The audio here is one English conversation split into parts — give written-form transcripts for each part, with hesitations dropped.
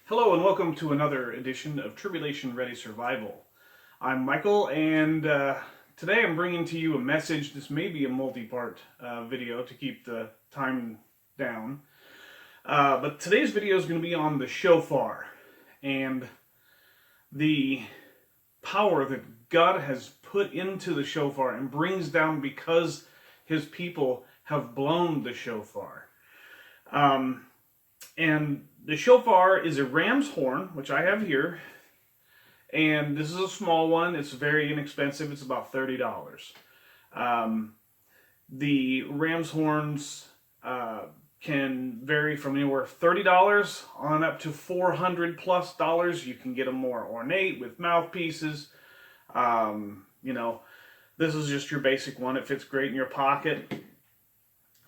Hello and welcome to another edition of Tribulation Ready Survival. I'm Michael, and today I'm bringing to you a message. This may be a multi-part video to keep the time down. But today's video is going to be on the shofar and the power that God has put into the shofar and brings down because his people have blown the shofar. And the shofar is a ram's horn, which I have here. And this is a small one. It's very inexpensive. It's about $30. The ram's horns can vary from anywhere $30 on up to $400+ You can get them more ornate with mouthpieces. This is just your basic one. It fits great in your pocket.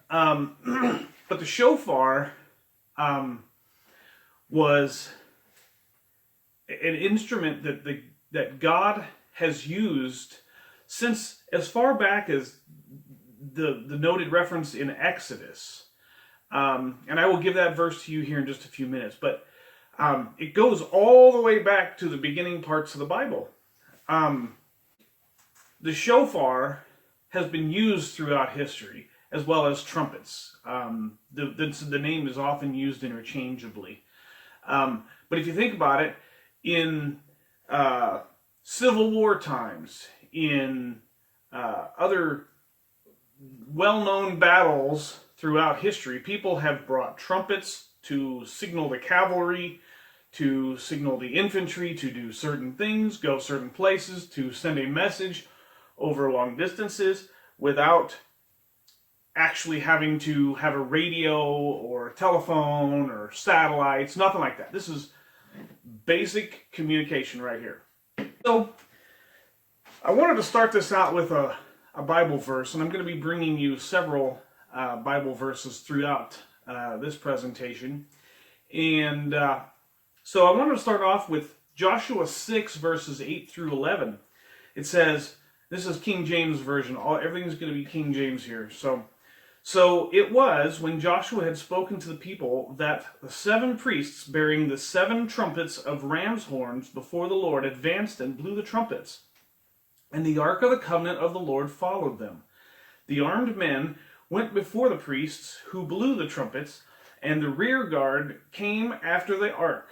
But the shofar was an instrument that God has used since as far back as the noted reference in Exodus. And I will give that verse to you here in just a few minutes. But it goes all the way back to the beginning parts of the Bible. The shofar has been used throughout history, as well as trumpets. The name is often used interchangeably. But if you think about it, in Civil War times, in other well-known battles throughout history, people have brought trumpets to signal the cavalry, to signal the infantry to do certain things, go certain places, to send a message over long distances without actually having to have a radio or a telephone or satellites, nothing like that. This is basic communication right here. So, I wanted to start this out with a Bible verse, and I'm going to be bringing you several Bible verses throughout this presentation. And so I wanted to start off with Joshua 6, verses 8 through 11. It says, this is King James Version. Everything's going to be King James here. So it was, when Joshua had spoken to the people, that the 7 priests bearing the 7 trumpets of ram's horns before the Lord advanced and blew the trumpets. And the ark of the covenant of the Lord followed them. The armed men went before the priests who blew the trumpets, and the rear guard came after the ark,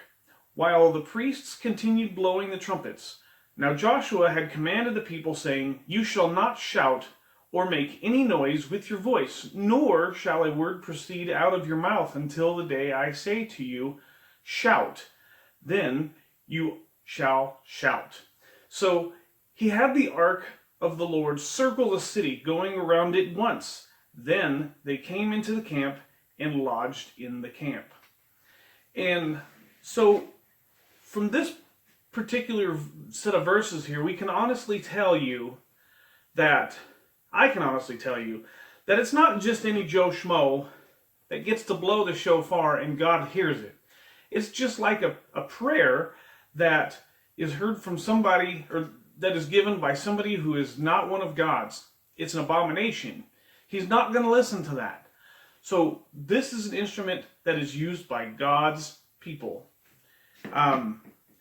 while the priests continued blowing the trumpets. Now Joshua had commanded the people, saying, "You shall not shout or make any noise with your voice, nor shall a word proceed out of your mouth until the day I say to you, shout. Then you shall shout." So he had the ark of the Lord circle the city, going around it once. Then they came into the camp and lodged in the camp. And so from this particular set of verses here, I can honestly tell you that it's not just any Joe Schmo that gets to blow the shofar and God hears it. It's just like a prayer that is heard from somebody, or that is given by somebody who is not one of God's. It's an abomination. He's not going to listen to that. So this is an instrument that is used by God's people.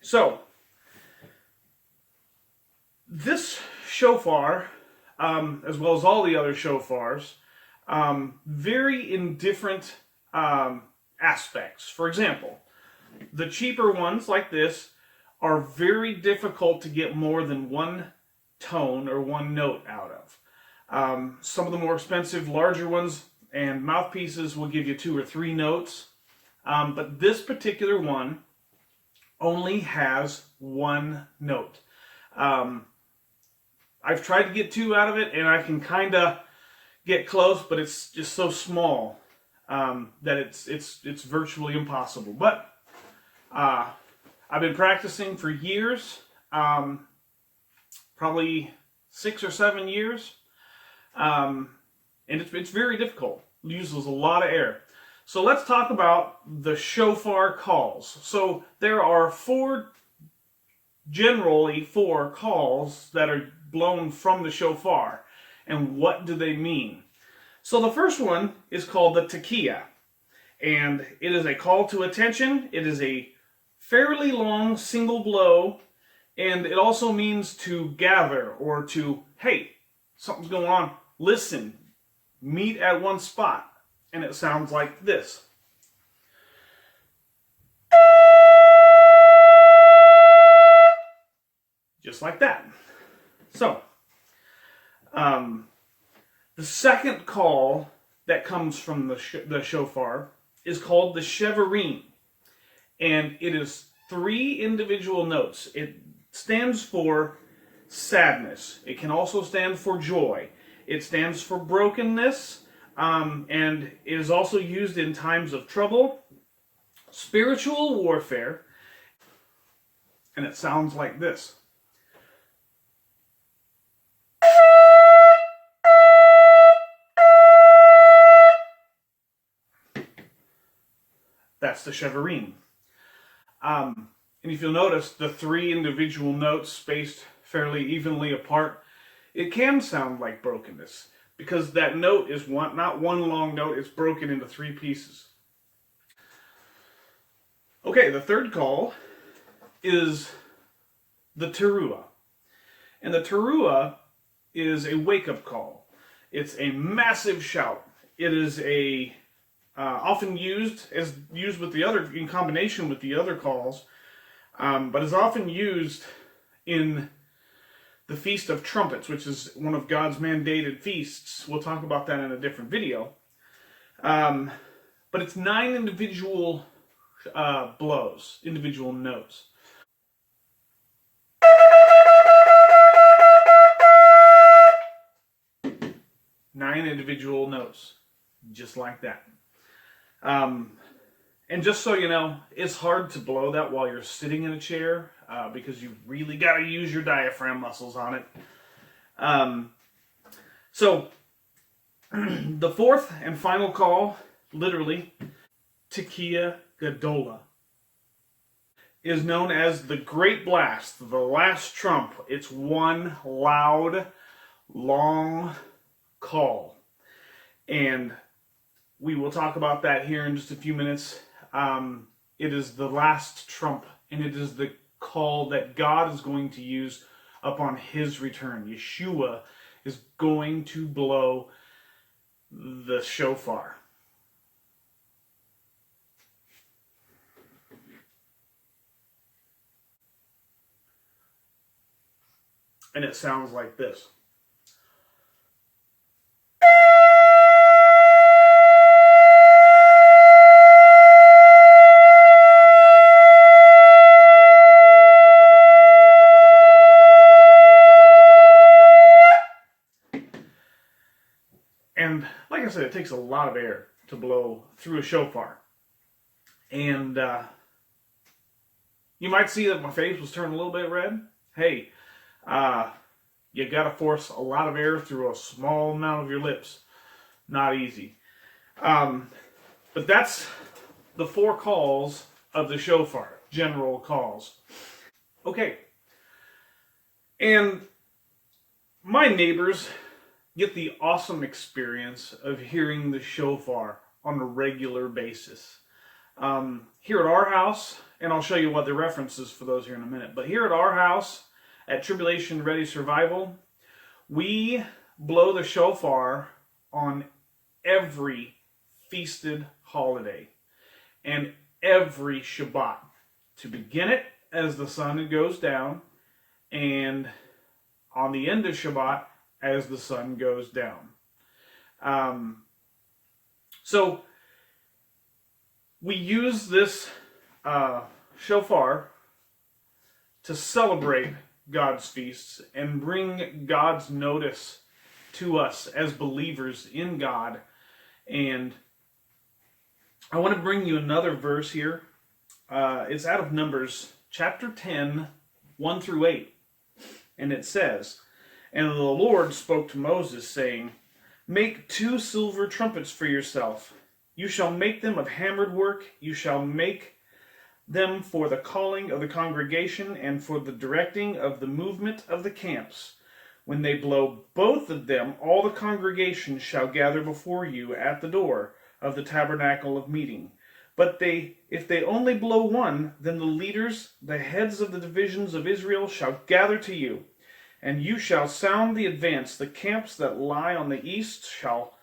So this shofar, as well as all the other shofars, vary in different aspects. For example, the cheaper ones like this are very difficult to get more than one tone or one note out of. Some of the more expensive, larger ones and mouthpieces will give you 2 or 3 notes. But this particular one only has 1 note. I've tried to get 2 out of it, and I can kind of get close, but it's just so small that it's virtually impossible. But I've been practicing for years, probably 6 or 7 years, and it's very difficult. It uses a lot of air. So let's talk about the shofar calls. So there are generally four calls that are blown from the shofar. And what do they mean? So the first one is called the Tequila. And it is a call to attention. It is a fairly long single blow, and it also means to gather or to, hey, something's going on, listen, meet at one spot. And it sounds like this. Just like that. So, the second call that comes from the shofar is called the Cheverein. And it is 3 individual notes. It stands for sadness. It can also stand for joy. It stands for brokenness, and it is also used in times of trouble, spiritual warfare, and it sounds like this. That's the Cheverein. And if you'll notice, the 3 individual notes spaced fairly evenly apart, it can sound like brokenness, because that note is not one long note, it's broken into 3 pieces. Okay, the third call is the Teruah. And the Teruah is a wake-up call. It's a massive shout. It is often used with the other, in combination with the other calls, but is often used in the Feast of Trumpets, which is one of God's mandated feasts. We'll talk about that in a different video. But it's 9 individual blows, individual notes. Nine individual notes, just like that. And just so you know, it's hard to blow that while you're sitting in a chair, because you really got to use your diaphragm muscles on it. So, the fourth and final call, literally, Tequila, is known as the Great Blast, the last trump. It's one loud, long call. And we will talk about that here in just a few minutes. It is the last trump, and it is the call that God is going to use upon his return. Yeshua is going to blow the shofar. And it sounds like this. And like I said, it takes a lot of air to blow through a shofar. And you might see that my face was turning a little bit red. Hey, you got to force a lot of air through a small amount of your lips. Not easy. But that's the 4 calls of the shofar, general calls. Okay. And my neighbors get the awesome experience of hearing the shofar on a regular basis. Here at our house, and I'll show you what the reference is for those here in a minute, but here at our house, at Tribulation Ready Survival, we blow the shofar on every feasted holiday and every Shabbat, to begin it as the sun goes down, and on the end of Shabbat as the sun goes down. So we use this shofar to celebrate God's feasts and bring God's notice to us as believers in God. And I want to bring you another verse here. It's out of Numbers chapter 10, 1 through 8. And it says, "And the Lord spoke to Moses, saying, Make 2 silver trumpets for yourself. You shall make them of hammered work. You shall make them for the calling of the congregation and for the directing of the movement of the camps. When they blow both of them, all the congregation shall gather before you at the door of the tabernacle of meeting. But if they only blow one, then the leaders, the heads of the divisions of Israel, shall gather to you, and you shall sound the advance. The camps that lie on the east shall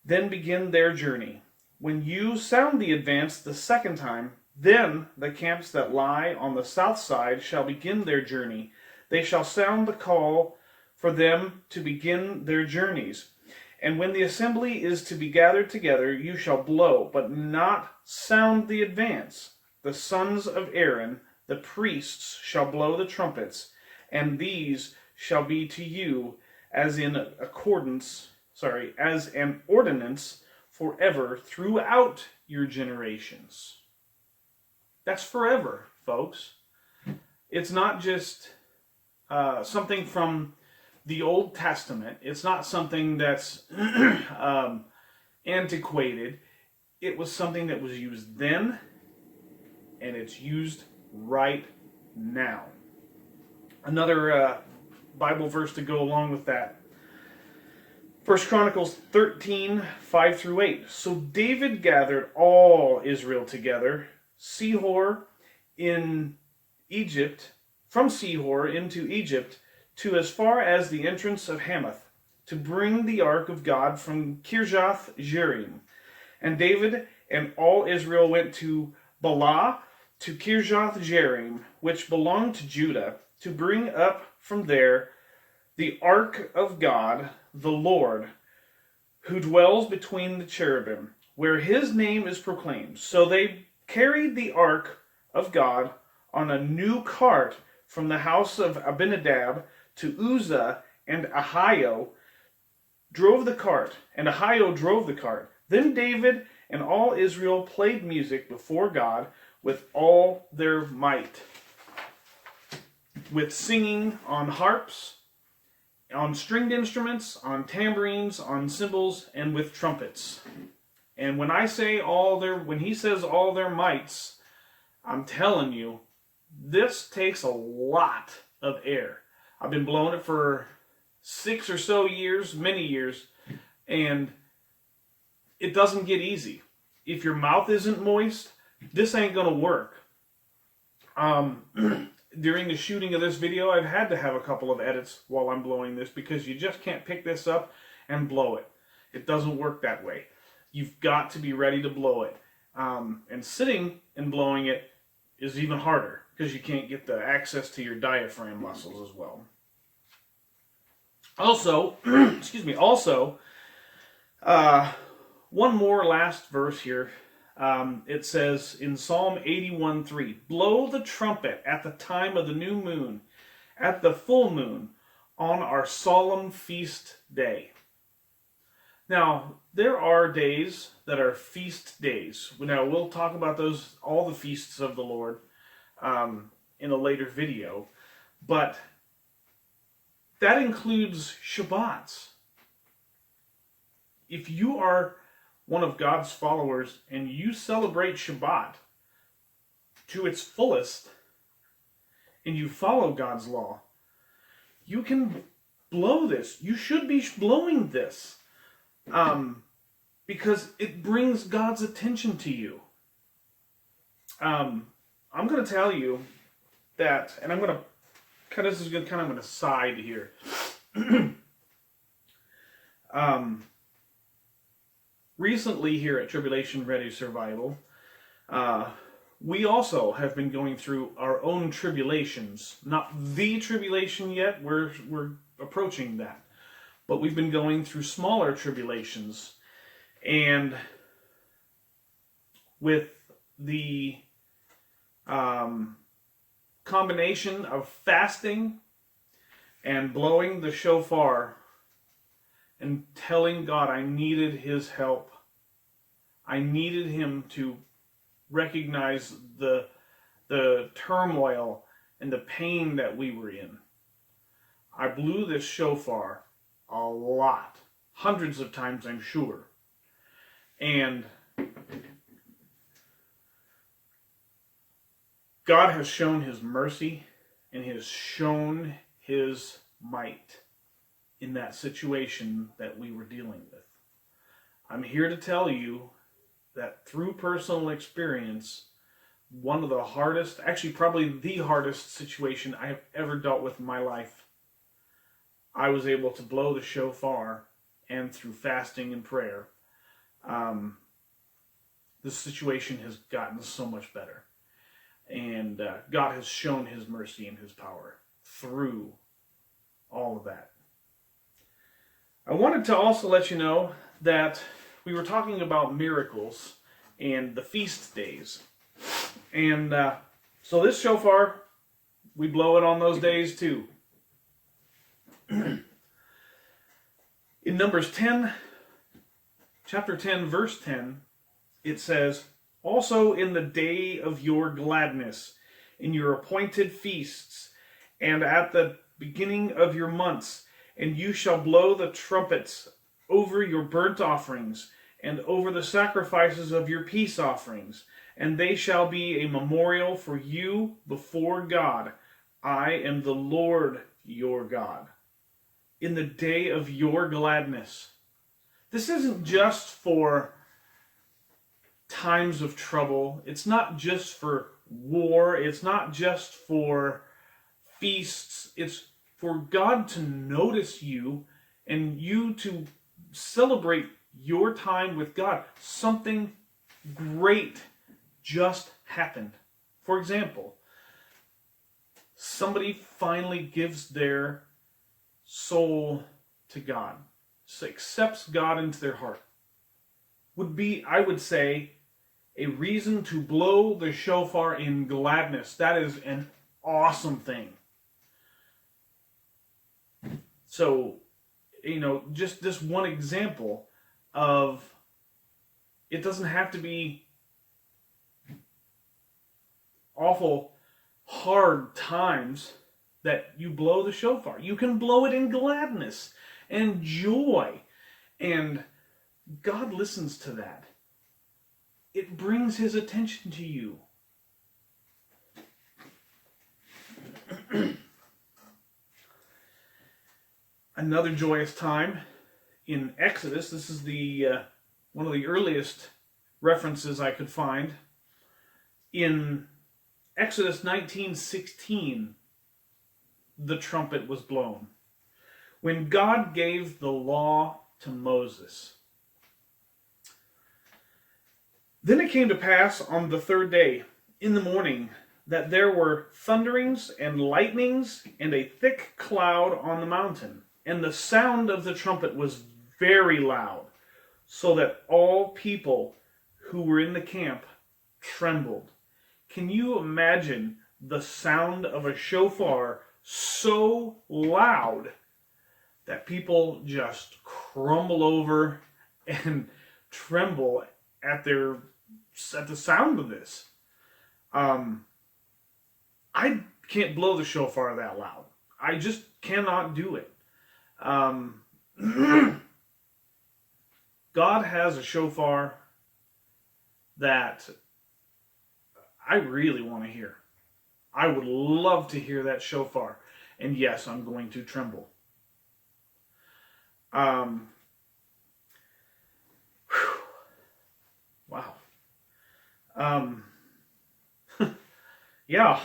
then begin their journey. When you sound the advance the second time, then the camps that lie on the south side shall begin their journey. They shall sound the call for them to begin their journeys. And when the assembly is to be gathered together, you shall blow, but not sound the advance. The sons of Aaron, the priests, shall blow the trumpets, and these shall be to you as an ordinance forever throughout your generations. That's forever, folks. It's not just something from the Old Testament. It's not something that's antiquated. It was something that was used then, and it's used right now. Another Bible verse to go along with that. 1 Chronicles 13, 5 through 8. So David gathered all Israel together, Sihor in Egypt, from Sihor into Egypt, to as far as the entrance of Hamath, to bring the ark of God from Kirjath Jearim. And David and all Israel went to Baalah, to Kirjath Jearim, which belonged to Judah, to bring up from there the ark of God, the Lord, who dwells between the cherubim, where his name is proclaimed. So they carried the ark of God on a new cart from the house of Abinadab to Uzzah, and Ahio drove the cart. Then David and all Israel played music before God with all their might, with singing on harps, on stringed instruments, on tambourines, on cymbals, and with trumpets. And when he says all their mights, I'm telling you, this takes a lot of air. I've been blowing it for 6 or so years, many years, and it doesn't get easy. If your mouth isn't moist, this ain't going to work. During the shooting of this video, I've had to have a couple of edits while I'm blowing this because you just can't pick this up and blow it. It doesn't work that way. You've got to be ready to blow it. And sitting and blowing it is even harder because you can't get the access to your diaphragm muscles as well. Also, one more last verse here. It says in Psalm 81:3, blow the trumpet at the time of the new moon, at the full moon, on our solemn feast day. Now, there are days that are feast days. Now, we'll talk about all the feasts of the Lord, in a later video, but that includes Shabbats. If you are one of God's followers and you celebrate Shabbat to its fullest and you follow God's law, you can blow this. You should be blowing this because it brings God's attention to you. I'm going to tell you that, and I'm going to this is kind of an aside here. Recently here at Tribulation Ready Survival, we also have been going through our own tribulations. Not the tribulation yet, we're approaching that. But we've been going through smaller tribulations. And with the combination of fasting and blowing the shofar and telling God I needed his help. I needed him to recognize the turmoil and the pain that we were in. I blew this shofar a lot. Hundreds of times, I'm sure. And God has shown his mercy and has shown his might in that situation that we were dealing with. I'm here to tell you that through personal experience, one of the hardest, actually probably the hardest situation I have ever dealt with in my life, I was able to blow the shofar, and through fasting and prayer, the situation has gotten so much better. And God has shown his mercy and his power through all of that. I wanted to also let you know that we were talking about miracles and the feast days. And so this shofar, we blow it on those days too. In Numbers 10, chapter 10, verse 10, it says, "Also in the day of your gladness, in your appointed feasts, and at the beginning of your months, and you shall blow the trumpets over your burnt offerings, and over the sacrifices of your peace offerings, and they shall be a memorial for you before God. I am the Lord your God." In the day of your gladness. This isn't just for times of trouble. It's not just for war. It's not just for feasts. It's for God to notice you and you to celebrate your time with God. Something great just happened. For example, somebody finally gives their soul to God, so accepts God into their heart, would be, I would say, a reason to blow the shofar in gladness. That is an awesome thing. So, just this one example of, it doesn't have to be awful hard times that you blow the shofar. You can blow it in gladness and joy. And God listens to that. It brings his attention to you. Another joyous time in Exodus. This is the one of the earliest references I could find. In Exodus 19:16, the trumpet was blown. When God gave the law to Moses. Then it came to pass on the third day, in the morning, that there were thunderings and lightnings and a thick cloud on the mountain. And the sound of the trumpet was very loud, so that all people who were in the camp trembled. Can you imagine the sound of a shofar so loud that people just crumble over and tremble at the sound of this? I can't blow the shofar that loud. I just cannot do it. God has a shofar that I really want to hear. I would love to hear that shofar. And yes, I'm going to tremble. Wow. Yeah.